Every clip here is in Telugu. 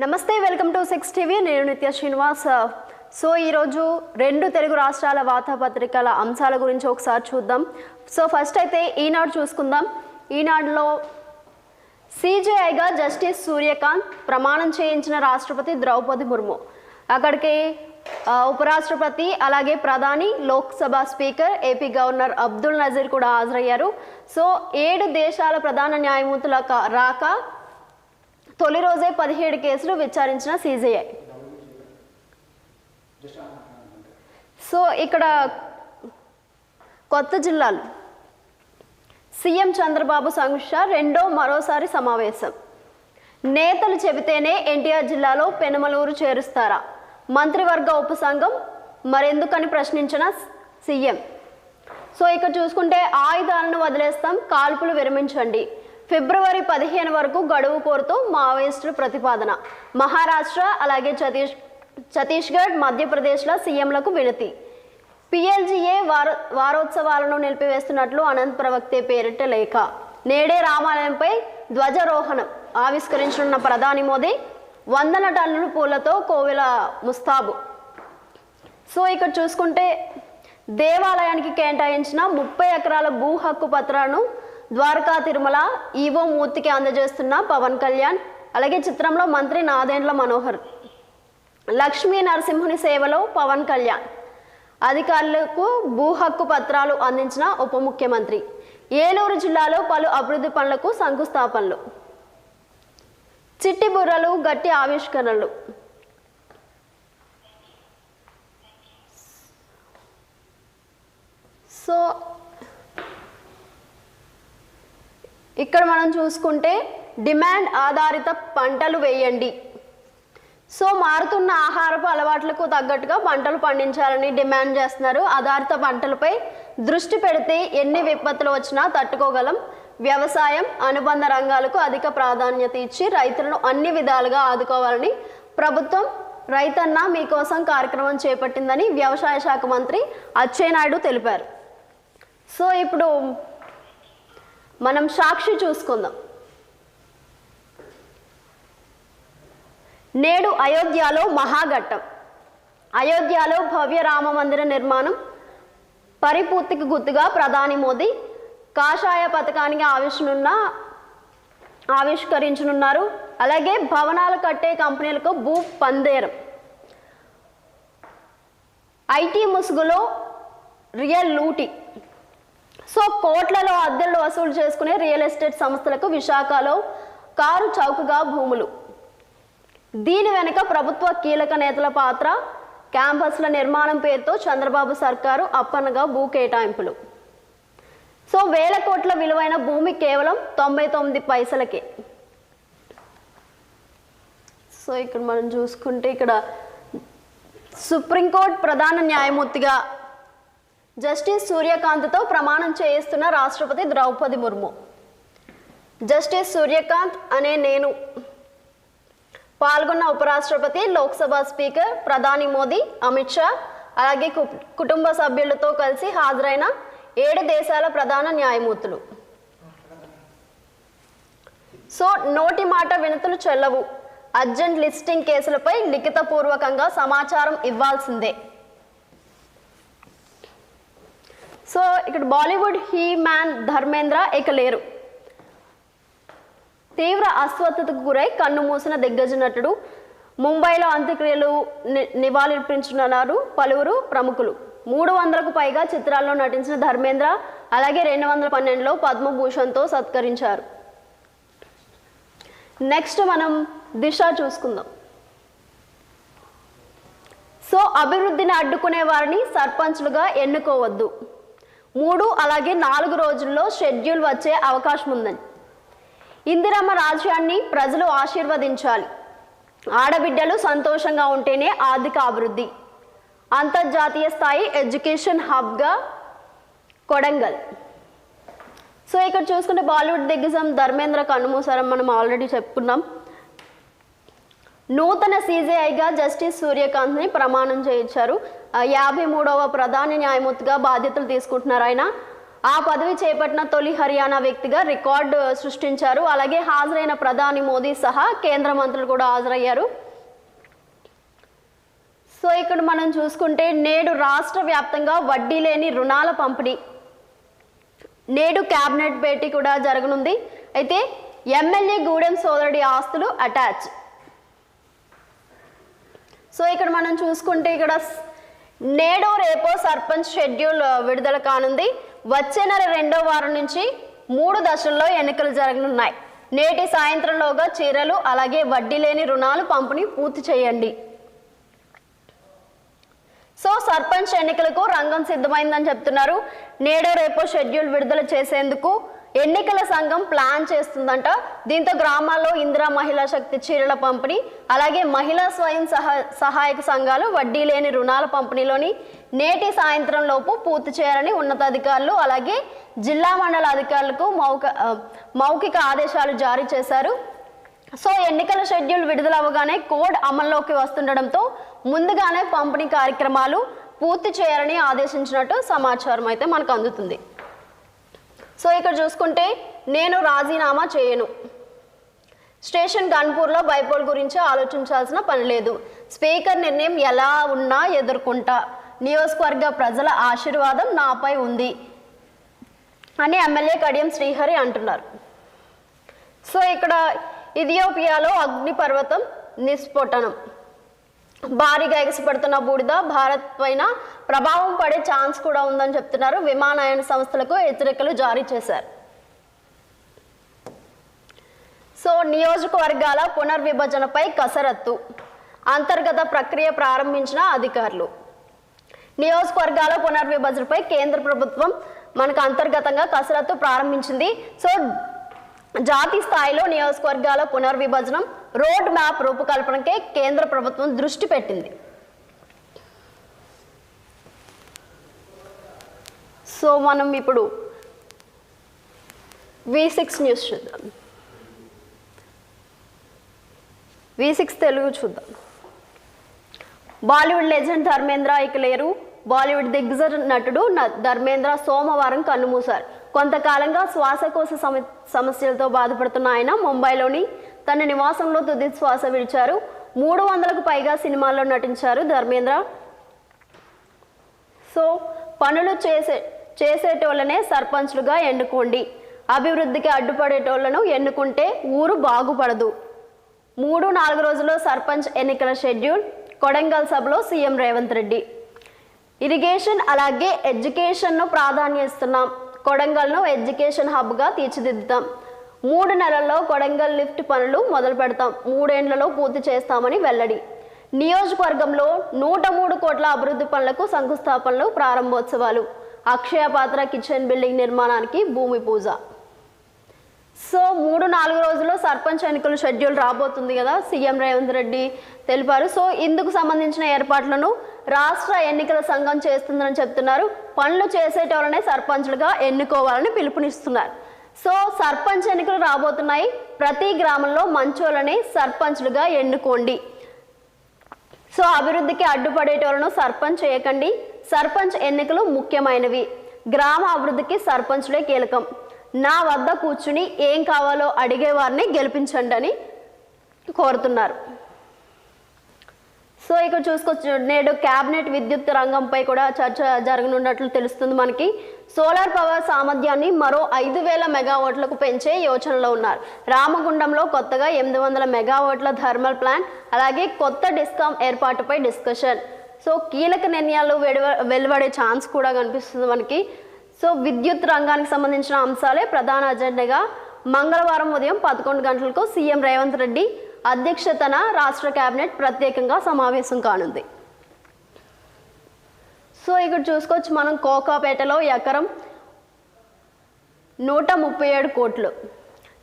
నమస్తే, వెల్కమ్ టు 6 టీవీ. నేను నిత్య శ్రీనివాస్. సో ఈరోజు రెండు తెలుగు రాష్ట్రాల వార్తాపత్రికల అంశాల గురించి ఒకసారి చూద్దాం. సో ఫస్ట్ అయితే ఈనాడు చూసుకుందాం. ఈనాడులో సిజేఐగా జస్టిస్ సూర్యకాంత్ ప్రమాణం చేయించిన రాష్ట్రపతి ద్రౌపది ముర్ము. అక్కడికి ఉపరాష్ట్రపతి అలాగే ప్రధాని, Lok Sabha speaker, AP governor Abdul Nazeer కూడా హాజరయ్యారు. సో 7 దేశాల ప్రధాన న్యాయమూర్తుల రాక తొలి రోజే 17 కేసులు విచారించిన సిజేఐ. సో ఇక్కడ కొత్త జిల్లాలు సీఎం చంద్రబాబు సమీక్ష మరోసారి సమావేశం. నేతలు చెబితేనే ఎన్టీఆర్ జిల్లాలో పెనుమలూరు చేరుస్తారా? మంత్రివర్గ ఉపసంఘం మరెందుకని ప్రశ్నించిన సీఎం. సో ఇక్కడ చూసుకుంటే ఆయుధాలను వదిలేస్తాం, కాల్పులు విరమించండి, ఫిబ్రవరి 15 వరకు గడువు కోరుతూ మావోయిస్టుల ప్రతిపాదన. మహారాష్ట్ర అలాగే ఛత్తీస్గఢ్, మధ్యప్రదేశ్ల సీఎంలకు వినతి. పిఎల్జీఏ వారోత్సవాలను నిలిపివేస్తున్నట్లు అనంత్ ప్రవక్తే పేరిట లేఖ. నేడే రామాలయంపై ధ్వజారోహణం ఆవిష్కరించనున్న ప్రధాని మోదీ. 100 టన్నుల పూలతో కోవెల ముస్తాబు. సో ఇక్కడ చూసుకుంటే దేవాలయానికి కేటాయించిన 30 ఎకరాల భూ హక్కు పత్రాలను ద్వారకా తిరుమల ఈవో మూర్తికి అందజేస్తున్న పవన్ కళ్యాణ్. అలాగే చిత్రంలో మంత్రి నాదెండ్ల మనోహర్. లక్ష్మీ నరసింహుని సేవలో పవన్ కళ్యాణ్. అధికారులకు భూ హక్కు పత్రాలు అందించిన ఉప ముఖ్యమంత్రి. ఏలూరు జిల్లాలో పలు అభివృద్ధి పనులకు శంకుస్థాపనలు. చిట్టి బుర్రలు, గట్టి ఆవిష్కరణలు. సో ఇక్కడ మనం చూసుకుంటే డిమాండ్ ఆధారిత పంటలు వేయండి. సో మారుతున్న ఆహారపు అలవాట్లకు తగ్గట్టుగా పంటలు పండించాలని డిమాండ్ చేస్తున్నారు. ఆధారిత పంటలపై దృష్టి పెడితే ఎన్ని విపత్తులు వచ్చినా తట్టుకోగలం. వ్యవసాయం, అనుబంధ రంగాలకు అధిక ప్రాధాన్యత ఇచ్చి రైతులను అన్ని విధాలుగా ఆదుకోవాలని ప్రభుత్వం రైతన్న మీకోసం కార్యక్రమం చేపట్టిందని వ్యవసాయ శాఖ మంత్రి అచ్చెన్నాయుడు తెలిపారు. సో ఇప్పుడు మనం సాక్షి చూసుకుందాం. నేడు అయోధ్యలో మహాఘట్టం. అయోధ్యలో భవ్య రామ మందిర నిర్మాణం పరిపూర్తికి గుర్తుగా ప్రధాని మోదీ కాషాయ పథకానికి ఆవిష్కరించనున్నారు. అలాగే భవనాలు కట్టే కంపెనీలకు భూ పందేరం. ఐటీ ముసుగులో రియల్ లూటీ. సో కోట్లలో అద్దెలు వసూలు చేసుకునే రియల్ ఎస్టేట్ సంస్థలకు విశాఖలో కారు చౌకగా భూములు. దీని వెనుక ప్రభుత్వ కీలక నేతల పాత్ర. క్యాంపస్ల నిర్మాణం పేరుతో చంద్రబాబు సర్కారు అప్పన్నగా భూ కేటాయింపులు. సో 1000 కోట్ల విలువైన భూమి కేవలం 99 పైసలకే. సో ఇక్కడ మనం చూసుకుంటే ఇక్కడ సుప్రీంకోర్టు ప్రధాన న్యాయమూర్తిగా జస్టిస్ సూర్యకాంత్తో ప్రమాణం చేయిస్తున్న రాష్ట్రపతి ద్రౌపది ముర్ము. జస్టిస్ సూర్యకాంత్ అనే నేను పాల్గొన్న ఉపరాష్ట్రపతి, లోక్సభ స్పీకర్, ప్రధాని మోదీ, అమిత్ షా అలాగే కుటుంబ సభ్యులతో కలిసి హాజరైన 7 దేశాల ప్రధాన న్యాయమూర్తులు. సో నోటి మాట వినతులు చెల్లవు. అర్జెంట్ లిస్టింగ్ కేసులపై లిఖితపూర్వకంగా సమాచారం ఇవ్వాల్సిందే. సో ఇక్కడ బాలీవుడ్ హీ మ్యాన్ ధర్మేంద్ర ఇక లేరు. తీవ్ర అస్వస్థతకు గురై కన్ను మూసిన దిగ్గజ నటుడు. ముంబైలో అంత్యక్రియలు నివాళులర్పించనున్నారు పలువురు ప్రముఖులు. 300కు పైగా చిత్రాల్లో నటించిన ధర్మేంద్ర అలాగే 2012లో పద్మభూషణ్తో సత్కరించారు. నెక్స్ట్ మనం దిశ చూసుకుందాం. సో అభివృద్ధిని అడ్డుకునే వారిని సర్పంచ్లుగా ఎన్నుకోవద్దు. 3 అలాగే 4 రోజుల్లో షెడ్యూల్ వచ్చే అవకాశం ఉందని. ఇందిరమ్మ రాజ్యాన్ని ప్రజలు ఆశీర్వదించాలి. ఆడబిడ్డలు సంతోషంగా ఉంటేనే ఆర్థిక అభివృద్ధి. అంతర్జాతీయ స్థాయి ఎడ్యుకేషన్ హబ్గా కొడంగల్. సో ఇక్కడ చూసుకుంటే బాలీవుడ్ దిగ్గజం ధర్మేంద్ర కన్నుమూసారం మనం ఆల్రెడీ చెప్పుకున్నాం. నూతన సిజేఐగా జస్టిస్ సూర్యకాంత్ని ప్రమాణం చేయించారు. 53వ ప్రధాన న్యాయమూర్తిగా బాధ్యతలు తీసుకుంటున్నారు ఆయన. ఆ పదవి చేపట్టిన తొలి హర్యానా వ్యక్తిగా రికార్డు సృష్టించారు. అలాగే హాజరైన ప్రధాని మోదీ సహా కేంద్ర మంత్రులు కూడా హాజరయ్యారు. సో ఇక్కడ మనం చూసుకుంటే నేడు రాష్ట్ర వ్యాప్తంగా వడ్డీ లేని రుణాల పంపిణీ, నేడు క్యాబినెట్ భేటీ కూడా జరగనుంది. అయితే ఎమ్మెల్యే గూడెం సోదరుడి ఆస్తులు అటాచ్. సో ఇక్కడ మనం చూసుకుంటే ఇక్కడ నేడు రేపో సర్పంచ్ షెడ్యూల్ విడుదల కానుంది. వచ్చే నెల 2వ వారం నుంచి 3 దశల్లో ఎన్నికలు జరగనున్నాయి. నేటి సాయంత్రంలోగా చీరలు అలాగే వడ్డీ లేని రుణాలు పంపిణీ పూర్తి చేయండి. సో సర్పంచ్ ఎన్నికలకు రంగం సిద్ధమైందని చెప్తున్నారు. నేడో రేపో షెడ్యూల్ విడుదల చేసేందుకు ఎన్నికల సంఘం ప్లాన్ చేస్తుందంట. దీంతో గ్రామాల్లో ఇందిరా మహిళా శక్తి చీరల పంపిణీ అలాగే మహిళా స్వయం సహాయక సంఘాలు వడ్డీ లేని రుణాల పంపిణీలోని నేటి సాయంత్రం లోపు పూర్తి చేయాలని ఉన్నతాధికారులు అలాగే జిల్లా మండల అధికారులకు మౌఖిక ఆదేశాలు జారీ చేశారు. సో ఎన్నికల షెడ్యూల్ విడుదల అవ్వగానే కోడ్ అమల్లోకి వస్తుండడంతో ముందుగానే పంపిణీ కార్యక్రమాలు పూర్తి చేయాలని ఆదేశించినట్టు సమాచారం అయితే మనకు అందుతుంది. సో ఇక్కడ చూసుకుంటే నేను రాజీనామా చేయను. స్టేషన్ గన్పూర్లో బైపోల్ గురించి ఆలోచించాల్సిన పని లేదు. స్పీకర్ నిర్ణయం ఎలా ఉన్నా ఎదుర్కొంటా. నియోజకవర్గ ప్రజల ఆశీర్వాదం నాపై ఉంది అని ఎమ్మెల్యే కడియం శ్రీహరి అంటున్నారు. సో ఇక్కడ ఇథియోపియాలో అగ్నిపర్వతం నిస్ఫోటనం, భారీగా ఎగసిపడుతున్న బూడిద భారత్ పైన ప్రభావం పడే ఛాన్స్ కూడా ఉందని చెప్తున్నారు. విమానయాన సంస్థలకు హెచ్చరికలు జారీ చేశారు. సో నియోజకవర్గాల పునర్విభజనపై కసరత్తు, అంతర్గత ప్రక్రియ ప్రారంభించిన అధికారులు. నియోజకవర్గాల పునర్విభజనపై కేంద్ర ప్రభుత్వం మనకు అంతర్గతంగా కసరత్తు ప్రారంభించింది. సో జాతీయ స్థాయిలో నియోజకవర్గాల పునర్విభజనం రోడ్ మ్యాప్ రూపకల్పనకే కేంద్ర ప్రభుత్వం దృష్టి పెట్టింది. సో మనం ఇప్పుడు V6 న్యూస్ చూద్దాం. V6 తెలుగు చూద్దాం. బాలీవుడ్ లెజెండ్ ధర్మేంద్ర ఇక లేరు. బాలీవుడ్ దిగ్గజ నటుడు ధర్మేంద్ర సోమవారం కన్నుమూశారు. కొంతకాలంగా శ్వాసకోశ సమస్యలతో బాధపడుతున్న ఆయన ముంబైలోని తన నివాసంలో తుది శ్వాస విడిచారు. 300కు పైగా సినిమాల్లో నటించారు ధర్మేంద్ర. సో పనులు చేసేటోళ్ళనే సర్పంచ్లుగా ఎన్నుకోండి, అభివృద్ధికి అడ్డుపడేటోళ్లను ఎన్నుకుంటే ఊరు బాగుపడదు. 3-4 రోజుల్లో సర్పంచ్ ఎన్నికల షెడ్యూల్. కొడంగల్ సభలో సీఎం రేవంత్ రెడ్డి. ఇరిగేషన్ అలాగే ఎడ్యుకేషన్ను ప్రాధాన్యస్తున్నాం. కొడంగల్ను ఎడ్యుకేషన్ హబ్గా తీర్చిదిద్దుతాం. 3 నెలల్లో కొడంగల్ లిఫ్ట్ పనులు మొదలు పెడతాం. 3 ఏళ్లలో పూర్తి చేస్తామని వెల్లడి. నియోజకవర్గంలో 103 కోట్ల అభివృద్ధి పనులకు శంకుస్థాపనలు, ప్రారంభోత్సవాలు. అక్షయ పాత్ర కిచెన్ బిల్డింగ్ నిర్మాణానికి భూమి పూజ. సో 3-4 రోజుల్లో సర్పంచ్ ఎన్నికల షెడ్యూల్ రాబోతుంది కదా, సీఎం రేవంత్ రెడ్డి తెలిపారు. సో ఇందుకు సంబంధించిన ఏర్పాట్లను రాష్ట్ర ఎన్నికల సంఘం చేస్తుందని చెప్తున్నారు. పనులు చేసేటోళ్ళనే సర్పంచ్లుగా ఎన్నుకోవాలని పిలుపునిస్తున్నారు. సో సర్పంచ్ ఎన్నికలు రాబోతున్నాయి. ప్రతి గ్రామంలో మంచోళ్ళని సర్పంచ్లుగా ఎన్నుకోండి. సో అభివృద్ధికి అడ్డుపడేటోళ్ళను సర్పంచ్ చేయకండి. సర్పంచ్ ఎన్నికలు ముఖ్యమైనవి. గ్రామ అభివృద్ధికి సర్పంచ్లే కీలకం. నా వద్ద కూర్చుని ఏం కావాలో అడిగేవారిని గెలిపించండి అని కోరుతున్నారు. సో ఇక్కడ చూసుకోవచ్చు, నేడు క్యాబినెట్ విద్యుత్ రంగంపై కూడా చర్చ జరగనున్నట్లు తెలుస్తుంది మనకి. సోలార్ పవర్ సామర్థ్యాన్ని మరో 5,000 మెగావాట్లకు పెంచే యోచనలో ఉన్నారు. రామగుండంలో కొత్తగా 800 మెగావాట్ల థర్మల్ ప్లాంట్ అలాగే కొత్త డిస్కాం ఏర్పాటుపై డిస్కషన్. సో కీలక నిర్ణయాలు వెలువడే ఛాన్స్ కూడా కనిపిస్తుంది మనకి. సో విద్యుత్ రంగానికి సంబంధించిన అంశాలే ప్రధాన అజెండాగా మంగళవారం ఉదయం 11 గంటలకు సీఎం రేవంత్ రెడ్డి అధ్యక్షతన రాష్ట్ర కేబినెట్ ప్రత్యేకంగా సమావేశం కానుంది. సో ఇక్కడ చూసుకోవచ్చు మనం, కోకాపేటలో ఎకరం 137 కోట్లు.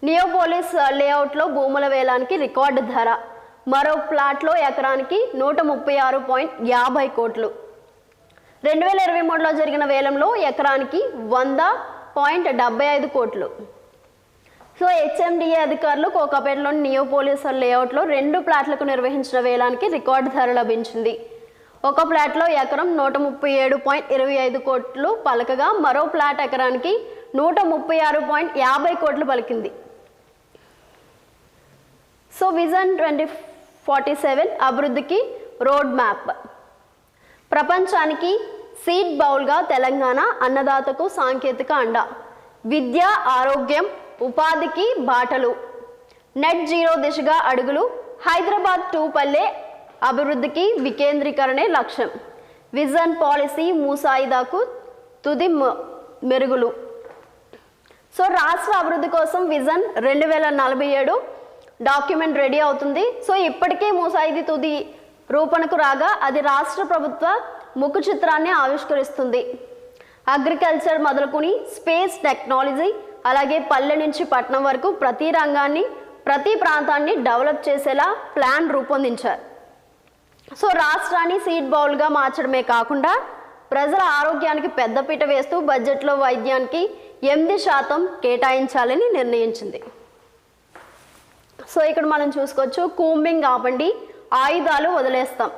నియోపోలిస్ లేఅవుట్లో భూముల వేలానికి రికార్డు ధర. మరో ప్లాట్లో ఎకరానికి 136.50 కోట్లు. 2023లో జరిగిన వేలంలో ఎకరానికి 100.75 కోట్లు. సో హెచ్ఎండిఏ అధికారులు కోకాపేటలోని నియోపోలిస్ లేఅవుట్లో 2 ప్లాట్లకు నిర్వహించిన వేలానికి రికార్డు ధర లభించింది. ఒక ప్లాట్లో ఎకరం 137.25 కోట్లు పలకగా మరో ప్లాట్ ఎకరానికి 136.50 కోట్లు పలికింది. సో విజన్ 2047 అభివృద్ధికి రోడ్ మ్యాప్. ప్రపంచానికి సీడ్ బౌల్గా తెలంగాణ అన్నదాతకు సాంకేతిక అండ. విద్య, ఆరోగ్యం, ఉపాధికి బాటలు. నెట్ జీరో దిశగా అడుగులు. హైదరాబాద్ 2 పల్లె అభివృద్ధికి వికేంద్రీకరణే లక్ష్యం. విజన్ పాలసీ ముసాయిదాకు తుది మెరుగులు. సో రాష్ట్ర అభివృద్ధి కోసం విజన్ 2047 డాక్యుమెంట్ రెడీ అవుతుంది. సో ఇప్పటికే ముసాయిదీ తుది రూపణకు రాగా అది రాష్ట్ర ప్రభుత్వ ముఖ చిత్రాన్ని ఆవిష్కరిస్తుంది. అగ్రికల్చర్ మొదలుకొని స్పేస్ టెక్నాలజీ, అలాగే పల్లె నుంచి పట్టణం వరకు ప్రతి రంగాన్ని, ప్రతి ప్రాంతాన్ని డెవలప్ చేసేలా ప్లాన్ రూపొందించారు. సో రాష్ట్రాన్ని సీడ్ బౌల్గా మార్చడమే కాకుండా ప్రజల ఆరోగ్యానికి పెద్దపీట వేస్తూ బడ్జెట్లో వైద్యానికి 8% కేటాయించాలని నిర్ణయించింది. సో ఇక్కడ మనం చూసుకోవచ్చు, కూంబింగ్ ఆపండి, ఆయుధాలు వదిలేస్తాం.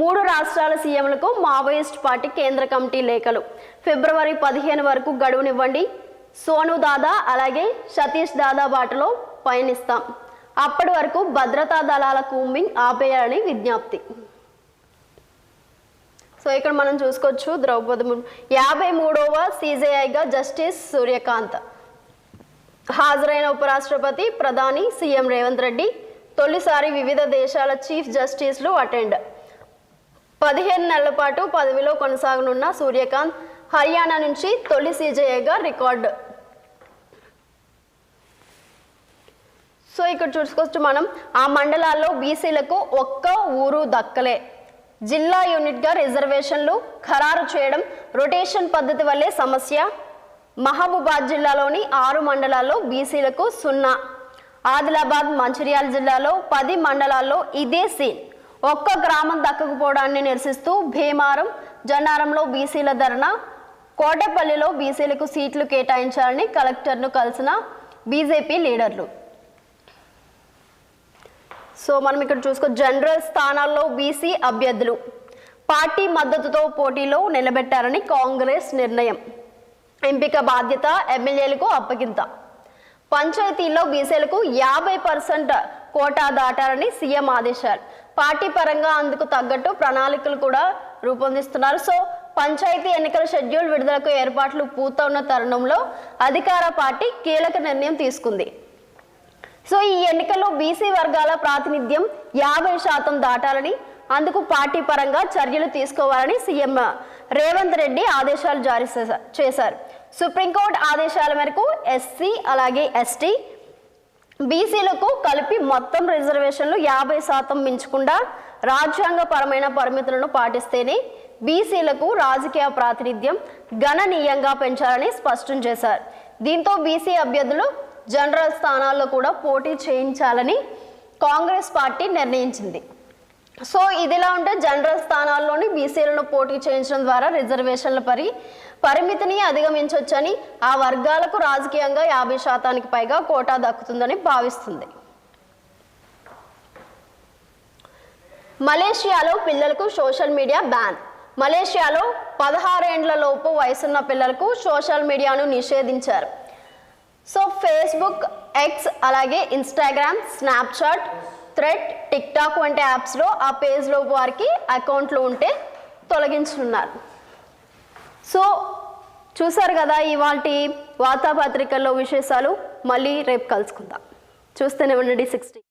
3 రాష్ట్రాల సీఎంలకు మావోయిస్ట్ పార్టీ కేంద్ర కమిటీ లేఖలు. ఫిబ్రవరి 15 వరకు గడువునివ్వండి. సోను దాదా అలాగే సతీష్ దాదా బాటలో పయనిస్తాం. అప్పటి వరకు భద్రతా దళాల కూంబింగ్ ఆపేయాలని విజ్ఞప్తి. సో ఇక్కడ మనం చూసుకోవచ్చు, ద్రౌపది ముర్ము 53వ CJIగా జస్టిస్ సూర్యకాంత్. హాజరైన ఉపరాష్ట్రపతి, ప్రధాని, సీఎం రేవంత్ రెడ్డి. తొలిసారి వివిధ దేశాల చీఫ్ జస్టిస్లు అటెండ్. 15 నెలల పాటు పదవిలో కొనసాగనున్న సూర్యకాంత్ హర్యానా నుంచి తొలి CJIగా రికార్డు. సో ఇక్కడ చూసుకోవచ్చు మనం, ఆ మండలాల్లో బీసీలకు ఒక్క ఊరు దక్కలే. జిల్లా యూనిట్గా రిజర్వేషన్లు ఖరారు చేయడం, రొటేషన్ పద్ధతి వల్లే సమస్య. మహబూబాద్ జిల్లాలోని 6 మండలాల్లో బీసీలకు 0. ఆదిలాబాద్, మంచిర్యాల జిల్లాలో 10 మండలాల్లో ఇదే సీన్. ఒక్క గ్రామం దక్కకపోవడాన్ని నిరసిస్తూ భీమారం, జన్నారంలో బీసీల ధర్నా. కోటపల్లిలో బీసీలకు సీట్లు కేటాయించాలని కలెక్టర్ను కలిసిన బీజేపీ లీడర్లు. సో మనం ఇక్కడ చూసుకో, జనరల్ స్థానాల్లో బీసీ అభ్యర్థులు పార్టీ మద్దతుతో పోటీలో నిలబెట్టారని కాంగ్రెస్ నిర్ణయం. ఎంపిక బాధ్యత ఎమ్మెల్యేలకు అప్పగింత. పంచాయతీల్లో బీసీలకు 50% కోటా దాటారని సీఎం ఆదేశాలు. పార్టీ పరంగా అందుకు తగ్గట్టు ప్రణాళికలు కూడా రూపొందిస్తున్నారు. సో పంచాయతీ ఎన్నికల షెడ్యూల్ విడుదలకు ఏర్పాట్లు పూర్తవున్న తరుణంలో అధికార పార్టీ కీలక నిర్ణయం తీసుకుంది. సో ఈ ఎన్నికల్లో బీసీ వర్గాల ప్రాతినిధ్యం 50% దాటాలని, అందుకు పార్టీ పరంగా చర్యలు తీసుకోవాలని సీఎం రేవంత్ రెడ్డి ఆదేశాలు జారీ చేశారు. సుప్రీంకోర్టు ఆదేశాల మేరకు ఎస్సీ అలాగే ఎస్టీ బీసీలకు కలిపి మొత్తం రిజర్వేషన్లు 50% మించకుండా రాజ్యాంగపరమైన పరిమితులను పాటిస్తేనే బీసీలకు రాజకీయ ప్రాతినిధ్యం గణనీయంగా పెంచాలని స్పష్టం చేశారు. దీంతో బీసీ అభ్యర్థులు జనరల్ స్థానాల్లో కూడా పోటీ చేయించాలని కాంగ్రెస్ పార్టీ నిర్ణయించింది. సో ఇదిలా ఉంటే జనరల్ స్థానాల్లోని బీసీలను పోటీ చేయించడం ద్వారా రిజర్వేషన్ల పరిమితిని అధిగమించవచ్చని, ఆ వర్గాలకు రాజకీయంగా 50%కి పైగా కోటా దక్కుతుందని భావిస్తుంది. మలేషియాలో పిల్లలకు సోషల్ మీడియా బ్యాన్. మలేషియాలో 16 ఏండ్ల లోపు వయసున్న పిల్లలకు సోషల్ మీడియాను నిషేధించారు. సో ఫేస్బుక్, ఎక్స్, అలాగే ఇన్స్టాగ్రామ్, స్నాప్చాట్, థ్రెడ్, టిక్టాక్ వంటి యాప్స్లో ఆ పేజ్లో వారికి అకౌంట్లు ఉంటే తొలగించనున్నారు. సో చూసారు కదా ఇవాల్టి వార్తాపత్రికల్లో విశేషాలు. మళ్ళీ రేపు కలుసుకుందాం. చూస్తూనే ఉండండి 60.